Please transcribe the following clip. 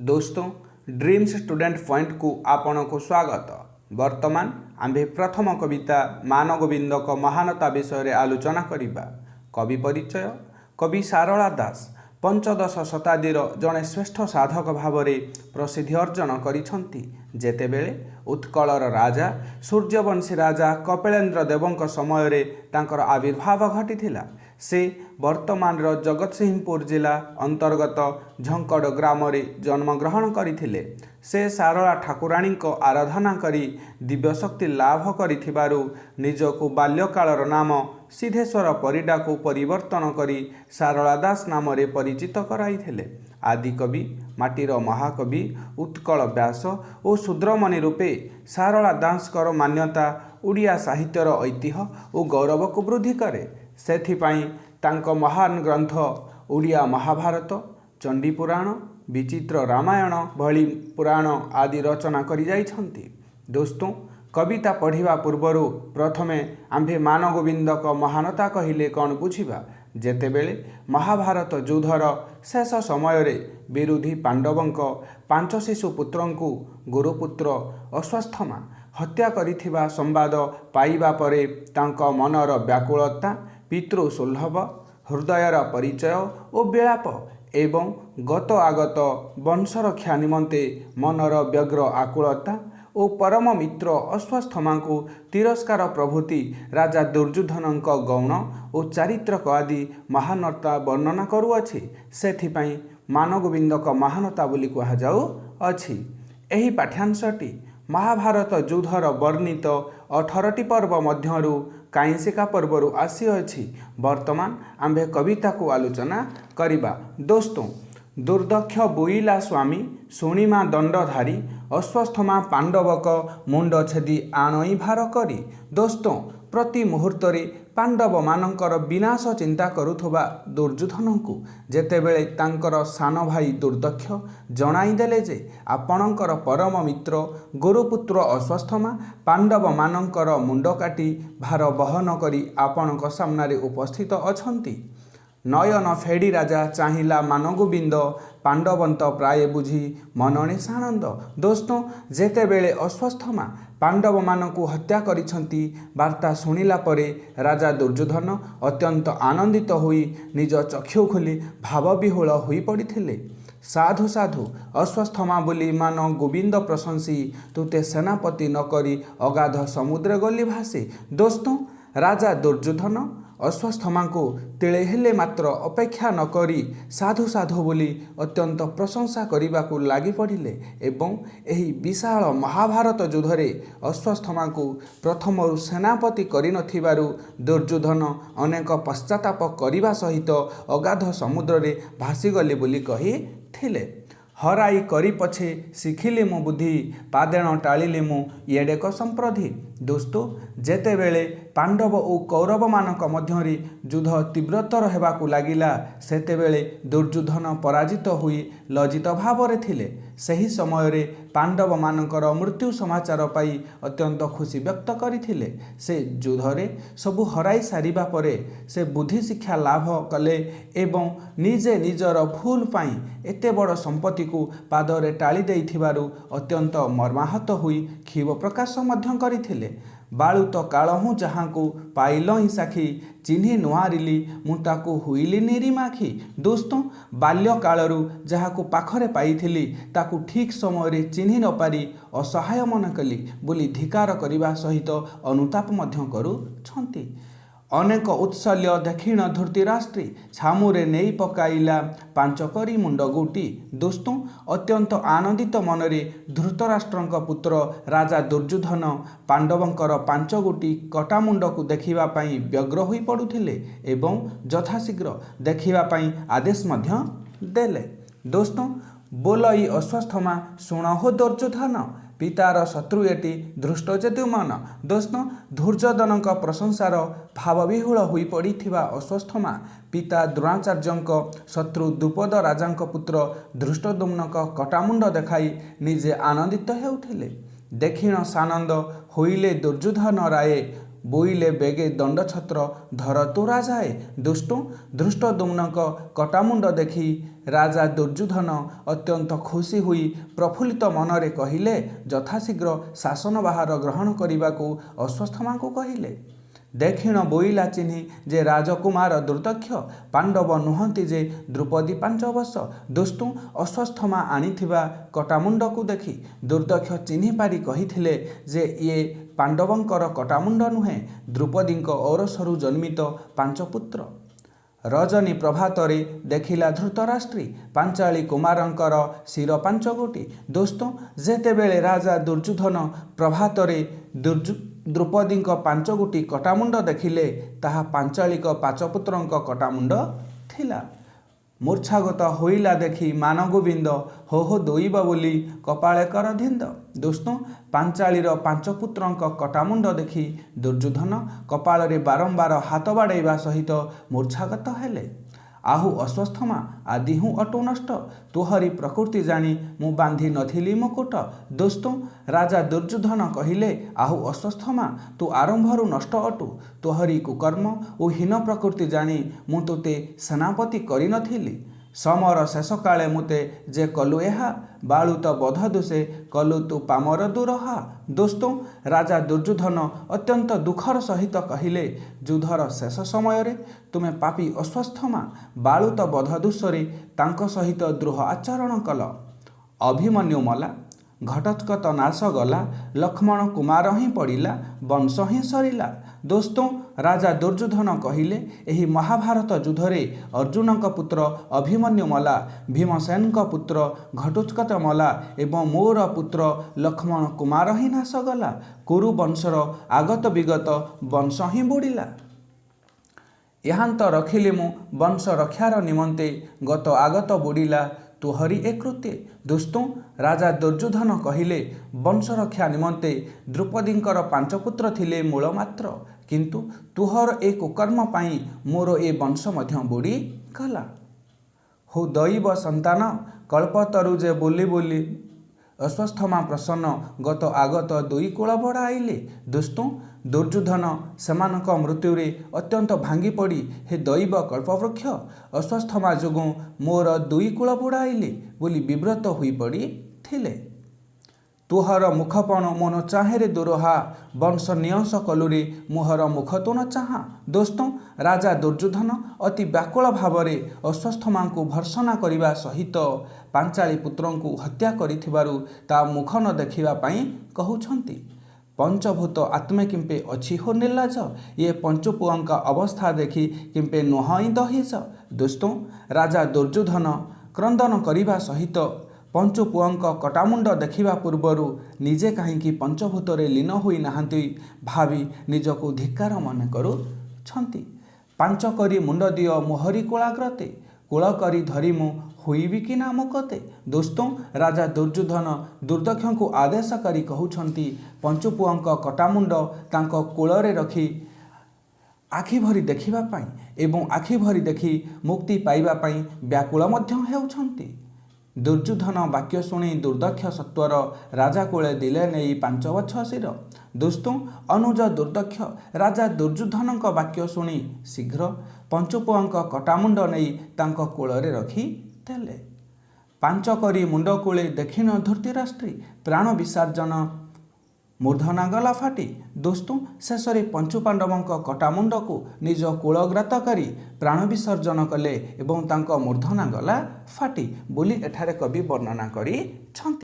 दोस्तों, dreams student point को आपण को स्वागत। वर्तमान आम्भे प्रथम कविता मान गोविंद को महानता विषय आलोचना करिबा। कवि परिचय। कवि सारला दास पंचदश शताब्दीर जड़े श्रेष्ठ साधक भाव प्रसिद्धि अर्जन करिछंती। जेतेबेले उत्कलर राजा सूर्यवंशी राजा कपिलेन्द्र देवଙ୍କ समय तांकर आविर्भाव घटिथिला। से वर्तमान जगतसिंहपुर जिला अंतर्गत झंकड़ ग्राम जन्मग्रहण करथिले। से सारला ठाकुराणी को आराधना करी दिव्यशक्ति लाभ करिथिबारु निजको बाल्यकालर नाम सिद्धेश्वर परिडा को परिवर्तन करी सारला दास नाम परिचित कराइथिले। आदिकवि माटीर महाकवि उत्कल व्यास और शूद्रमणि रूपे सारला दासकर मान्यता ओडिया साहित्यर ऐतिह्य और गौरव को वृद्धि करे। सेथिपाई तांको महान ग्रंथ ओडिया महाभारत, चंडीपुराण, विचित्र रामायण भली पुराण आदि रचना करि जाइछंती। दोस्तों, कविता पढ़िबा पूर्वरु प्रथमे आम्भे मान गोविंद को महानता कहिले कौन बुझिबा। जेतेबेले महाभारत युद्धर शेष समय विरोधी पांडवंक 5 शिशु पुत्रंकु गुरुपुत्र अश्वस्थमा हत्या करिथिबा संवाद पाइबा परे तांको मनर व्याकुलता, पितृसुलभ हृदयर परिचय और विलाप एवं गत आगत वंशरक्षा निमंते मनर व्यग्र आकुलता और परम मित्र अश्वस्थमा को तिरस्कार प्रभृति राजा दुर्योधन गौण और चारित्रक आदि महानता वर्णना करुअछि। सेथिपाई मान गोविंद को महानता बोली कहुअछि। एही पाठ्यांशटी महाभारत युद्धर वर्णित 18टी पर्व मध्यरु काइंसिका पर्वरु आसीअछि। वर्तमान आम्भे कविता को आलोचना करिबा। दोस्तों, दुर्दक्ष बोइला स्वामी शुणिमा दंडधारी अश्वस्थमा पांडवक मुंड छेदी आणई भार करी। दोस्तों, प्रति मुहूर्तरे पांडव मानकर विनाश चिंता करुथबा दुर्योधन को जेतेबेले तांकर सान भाई दुर्दक्ष जणाईदेले जे आपणकर परम मित्र गुरुपुत्र अश्वस्थमा पांडव मानकर मुंड काटी भार बहन करी आपणक सामने उपस्थित अछंती। नयन फेड़ी राजा चाहिला मान गोविंद पांडवंत प्राय बुझी मनने सानंद। दोस्तों, जेतेबेले अश्वस्थमा पांडव मानकु हत्या करिछंती वार्ता शुणिला परे राजा दुर्योधन अत्यंत आनंदित होई निज चक्षु खोली भावविह्वल होई पड़िथिले। साधु साधु अश्वस्थमा बोली मान गोविंद प्रशंसी तुते सेनापति नकरी अगाध समुद्र गली भासी। दोस्तों, राजा दुर्योधन अश्वस्थमा को तिले हेले मात्र अपेक्षा नकरी साधु साधु बोली अत्यंत प्रशंसा करने को लगी पड़िले एवं एही विशाल महाभारत युद्धरे अश्वस्थमा को प्रथम सेनापति करिनथिबारु दुर्योधन अनेक पश्चाताप करने सहित अगाध समुद्र रे भासीगले बोली कहिथिले। हराई करी पछे शिखिले मु बुद्धि पादेण टाळिले मु येडेक संप्रधि। दोस्तों, जेतेबेले पांडव और कौरव मानक मध्यरे युद्ध तीव्रतर हेबाकु लागिला सेतेबेले दुर्योधन पराजित होई लज्जित भावरे थिले। सही समय रे पांडव मानकर मृत्यु समाचार पाई अत्यंत खुशी व्यक्त करथिले। से युद्धरे सबु हराई सारिबा परे से बुद्धि शिक्षा लाभ कले एवं निजे निजर भूल पाई एते बड़ संपत्ति को पादरे टाली देइथिबारु अत्यंत मर्माहत होई क्षीव प्रकाश मध्य करथिले। बाळुत कालहु जहाँ को पाइल ही साखी चिन्हि नुआरिली मुताकू हुईली निरीमाखी। दोस्तों, बाल्य कालरू जहाँ को पाखरे पाइथिली ताकू ठीक समय रे चिन्हि न पारी असहाय मन कली बोली धिकार करने सहित अनुताप मध्य करुछंती। अनेक उत्सल्य दक्षिण धृतराष्ट्री छामुरे नहीं पकाइला 5 करी मुंड गुटी। दोस्तों, अत्यंत आनंदित मनरे धृतराष्ट्रंक पुत्र राजा दुर्योधन पांडवंकर 5 गोटी कटा मुंड को देखिबा पई व्यग्र होई पड़ुथिले एवं यथाशीघ्र देखिबा पई आदेश मध्य देले। दोस्तों, बोलई अश्वस्थमा शुण हो दुर्योधन पितार शत्रु एटी धृष्ट जेतु मन। दोस्तों, दुर्योधन प्रशंसार भावविह्वल होई पड़िथिबा अश्वस्थमा पिता द्रोणाचार्यंक शत्रु द्रुपद राजांक पुत्र धृष्टद्युम्नक कटामुंड देखाई निजे आनंदित हेउथिले। दक्षिण सानंद होइले दुर्योधन राये ବୋଇଲେ ବେଗେ ଦଣ୍ଡଛତ୍ର ଧର ତୁ ରାଜାଏ। ଦୁଷ୍ଟୁ ଧୃଷ୍ଟଦ୍ୟୁମ୍ନଙ୍କ କଟାମୁଣ୍ଡ ଦେଖି ରାଜା ଦୁର୍ଯ୍ୟୋଧନ ଅତ୍ୟନ୍ତ ଖୁସି ହୋଇ ପ୍ରଫୁଲ୍ଲିତ ମନରେ କହିଲେ, ଯଥାଶୀଘ୍ର ଶାସନଭାର ଗ୍ରହଣ କରିବାକୁ ଅଶ୍ୱତ୍ଥାମାଙ୍କୁ କହିଲେ। ଦେଖିଣ ବୋଇଲା ଚିହ୍ନି ଯେ ରାଜକୁମାର ଦୁର୍ଦକ୍ଷ, ପାଣ୍ଡବ ନୁହନ୍ତି ଯେ ଦ୍ରୌପଦୀ ପାଞ୍ଚବଶ। ଦୁଷ୍ଟୁ ଅଶ୍ୱତ୍ଥାମା ଆଣିଥିବା କଟାମୁଣ୍ଡକୁ ଦେଖି ଦୁର୍ଦକ୍ଷ ଚିହ୍ନି ପାରି କହିଥିଲେ ଯେ ଇଏ ପାଣ୍ଡବଙ୍କର କଟାମୁଣ୍ଡ ନୁହେଁ, ଦ୍ରୌପଦୀଙ୍କ ଔରସରୁ ଜନ୍ମିତ ପାଞ୍ଚପୁତ୍ର। ରଜନୀ ପ୍ରଭାତରେ ଦେଖିଲା ଧୃତରାଷ୍ଟ୍ରୀ, ପାଞ୍ଚାଳି କୁମାରଙ୍କର ଶିର ପାଞ୍ଚଗୋଟି। ଦୋସ୍ତ ଯେତେବେଳେ ରାଜା ଦୁର୍ଯ୍ୟୋଧନ ପ୍ରଭାତରେ ଦ୍ରୌପଦୀଙ୍କ ପାଞ୍ଚଗୋଟି କଟାମୁଣ୍ଡ ଦେଖିଲେ, ତାହା ପାଞ୍ଚାଳିକ ପାଞ୍ଚପୁତ୍ରଙ୍କ କଟାମୁଣ୍ଡ ଥିଲା। ମୂର୍ଚ୍ଛାଗତ ହୋଇଲା ଦେଖି ମାନଗୋବିନ୍ଦ ହୋ ହୋ ଦୋଇବ ବୋଲି କପାଳେ କର ଧିନ୍ଦ। ଦୋସ୍ତ ପାଞ୍ଚାଳିର ପାଞ୍ଚପୁତ୍ରଙ୍କ କଟାମୁଣ୍ଡ ଦେଖି ଦୁର୍ଯ୍ୟୋଧନ କପାଳରେ ବାରମ୍ବାର ହାତ ବାଡ଼େଇବା ସହିତ ମୂର୍ଚ୍ଛାଗତ ହେଲେ। ଆହୁ ଅଶ୍ୱତ୍ଥାମା ଆଦି ହୁଁ ଅଟୁ ନଷ୍ଟ, ତୁହରି ପ୍ରକୃତି ଜାଣି ମୁଁ ବାନ୍ଧି ନଥିଲି ମୁକୁଟ। ଦୋସ୍ତ ରାଜା ଦୁର୍ଯ୍ୟୋଧନ କହିଲେ, ଆହୁ ଅଶ୍ୱତ୍ଥାମା ତୁ ଆରମ୍ଭରୁ ନଷ୍ଟ ଅଟୁ, ତୁହରି କୁକର୍ମ ଓ ହୀନ ପ୍ରକୃତି ଜାଣି ମୁଁ ତୋତେ ସେନାପତି କରିନଥିଲି। ସମର ଶେଷକାଳେ ମୋତେ ଯେ କଲୁ ଏହା, ବାଳୁତ ବଧ ଦୋଷେ କଲୁ ତୁ ପାମର ଦୁରହା। ଦୋସ୍ତ ରାଜା ଦୁର୍ଯ୍ୟୋଧନ ଅତ୍ୟନ୍ତ ଦୁଃଖର ସହିତ କହିଲେ, ଯୁଦ୍ଧର ଶେଷ ସମୟରେ ତୁମେ ପାପୀ ଅଶ୍ୱତ୍ଥାମା ବାଳୁତ ବଧ ଦୋଷରେ ତାଙ୍କ ସହିତ ଦ୍ରୋହ ଆଚରଣ କଲ। ଅଭିମନ୍ୟୁ ମଲା, ଘଟୋତ୍କଚ ନାଶ ଗଲା, ଲକ୍ଷ୍ମଣ କୁମାର ହିଁ ପଡ଼ିଲା, ବଂଶ ହିଁ ସରିଲା। ଦୋସ୍ତ ରାଜା ଦୁର୍ଯ୍ୟୋଧନ କହିଲେ, ଏହି ମହାଭାରତ ଯୁଦ୍ଧରେ ଅର୍ଜୁନଙ୍କ ପୁତ୍ର ଅଭିମନ୍ୟୁ ମଲା, ଭୀମସେନଙ୍କ ପୁତ୍ର ଘଟୋତ୍କଚ ମଲା ଏବଂ ମୋର ପୁତ୍ର ଲକ୍ଷ୍ମଣ କୁମାର ହିଁ ନାଶ ଗଲା। କୁରୁ ବଂଶର ଆଗତ ବିଗତ ବଂଶ ହିଁ ବୁଡ଼ିଲା। ଏହାନ୍ତ ରଖିଲି ମୁଁ ବଂଶ ରକ୍ଷାର ନିମନ୍ତେ, ଗତ ଆଗତ ବୁଡ଼ିଲା ତୁହରି ଏ କୃତ୍ୟେ। ଦୋସ୍ତ ରାଜା ଦୁର୍ଯ୍ୟୋଧନ କହିଲେ, ବଂଶରକ୍ଷା ନିମନ୍ତେ ଦ୍ରୌପଦୀଙ୍କର ପାଞ୍ଚପୁତ୍ର ଥିଲେ ମୂଳ ମାତ୍ର, କିନ୍ତୁ ତୁହର ଏ କୁକର୍ମ ପାଇଁ ମୋର ଏ ବଂଶ ମଧ୍ୟ ବୁଡ଼ିଗଲା। ହୁ ଦୈବ ସନ୍ତାନ କଳ୍ପତରୁ ଯେ ବୋଲି ବୋଲି ଅଶ୍ୱତ୍ଥାମା ପ୍ରସନ୍ନ, ଗତ ଆଗତ ଦୁଇ କୁଳ ବଢ଼ାଇଲେ। ଦୋସ୍ତ ଦୁର୍ଯ୍ୟୋଧନ ସେମାନଙ୍କ ମୃତ୍ୟୁରେ ଅତ୍ୟନ୍ତ ଭାଙ୍ଗି ପଡ଼ି, ହେ ଦୈବ କଳ୍ପବୃକ୍ଷ, ଅଶ୍ୱତ୍ଥାମା ଯୋଗୁଁ ମୋର ଦୁଇ କୁଳ ବୁଡ଼ାଇଲେ ବୋଲି ବିବ୍ରତ ହୋଇପଡ଼ିଥିଲେ। ତୁହର ମୁଖପଣ ମୁଁ ନ ଚାହେଁରେ ଦୁରହା, ବଂଶ ନିଅସ କଲୁରେ ମୁହର ମୁଖ ତୁ ନ ଚାହାଁ। ଦୋସ୍ତ ରାଜା ଦୁର୍ଯ୍ୟୋଧନ ଅତି ବ୍ୟାକୁଳ ଭାବରେ ଅଶ୍ୱତ୍ଥାମାଙ୍କୁ ଭର୍ତ୍ସନା କରିବା ସହିତ ପାଞ୍ଚାଳି ପୁତ୍ରଙ୍କୁ ହତ୍ୟା କରିଥିବାରୁ ତା ମୁଖ ନ ଦେଖିବା ପାଇଁ କହୁଛନ୍ତି। ପଞ୍ଚଭୂତ ଆତ୍ମେ କିମ୍ପେ ଅଛି ହୋ ନିର୍ଲଜ, ଇଏ ପଞ୍ଚୁପୁଅଙ୍କ ଅବସ୍ଥା ଦେଖି କିମ୍ପେ ନୁହଁ ଦହିଜ। ଦୋସ୍ତ ରାଜା ଦୁର୍ଯ୍ୟୋଧନ କ୍ରନ୍ଦନ କରିବା ସହିତ ପଞ୍ଚୁପୁଅଙ୍କ କଟାମୁଣ୍ଡ ଦେଖିବା ପୂର୍ବରୁ ନିଜେ କାହିଁକି ପଞ୍ଚଭୂତରେ ଲୀନ ହୋଇ ନାହାନ୍ତି ଭାବି ନିଜକୁ ଧିକ୍କାର ମନେ କରୁଛନ୍ତି। ପାଞ୍ଚ କରି ମୁଣ୍ଡ ଦିଅ ମୋହରି କୁଳାଗ୍ରତେ, କୂଳ କରି ଧରି ମୁଁ ହୋଇବି କି ନା ମୁକତେ। ଦୋସ୍ତ ରାଜା ଦୁର୍ଯ୍ୟୋଧନ ଦୁର୍ଦକ୍ଷଙ୍କୁ ଆଦେଶ କରି କହୁଛନ୍ତି, ପଞ୍ଚୁପୁଅଙ୍କ କଟାମୁଣ୍ଡ ତାଙ୍କ କୋଳରେ ରଖି ଆଖି ଭରି ଦେଖିବା ପାଇଁ ଏବଂ ଆଖି ଭରି ଦେଖି ମୁକ୍ତି ପାଇବା ପାଇଁ ବ୍ୟାକୁଳ ମଧ୍ୟ ହେଉଛନ୍ତି। ଦୁର୍ଯ୍ୟୋଧନ ବାକ୍ୟ ଶୁଣି ଦୁର୍ଦକ୍ଷ ସତ୍ୱର ରାଜା କୋଳେ ଦିଲେ ନେଇ ପାଞ୍ଚବଛ ଶିର। ଦୋସ୍ତ ଅନୁଜ ଦୁର୍ଦକ୍ଷ ରାଜା ଦୁର୍ଯ୍ୟୋଧନଙ୍କ ବାକ୍ୟ ଶୁଣି ଶୀଘ୍ର ପଞ୍ଚୁପୁଅଙ୍କ କଟାମୁଣ୍ଡ ନେଇ ତାଙ୍କ କୋଳରେ ରଖିଦେଲେ। ପାଞ୍ଚ କରି ମୁଣ୍ଡ କୂଳେ ଦେଖିନ ଧୃତରାଷ୍ଟ୍ରୀ, ପ୍ରାଣ ବିସର୍ଜନ ମୂର୍ଧନା ଗଲା ଫାଟି। ଦୋସ୍ତ ଶେଷରେ ପଞ୍ଚୁପାଣ୍ଡବଙ୍କ କଟାମୁଣ୍ଡକୁ ନିଜ କୋଳଗ୍ରାତ କରି ପ୍ରାଣ ବିସର୍ଜନ କଲେ ଏବଂ ତାଙ୍କ ମୂର୍ଧନା ଗଲା ଫାଟି ବୋଲି ଏଠାରେ କବି ବର୍ଣ୍ଣନା କରିଛନ୍ତି।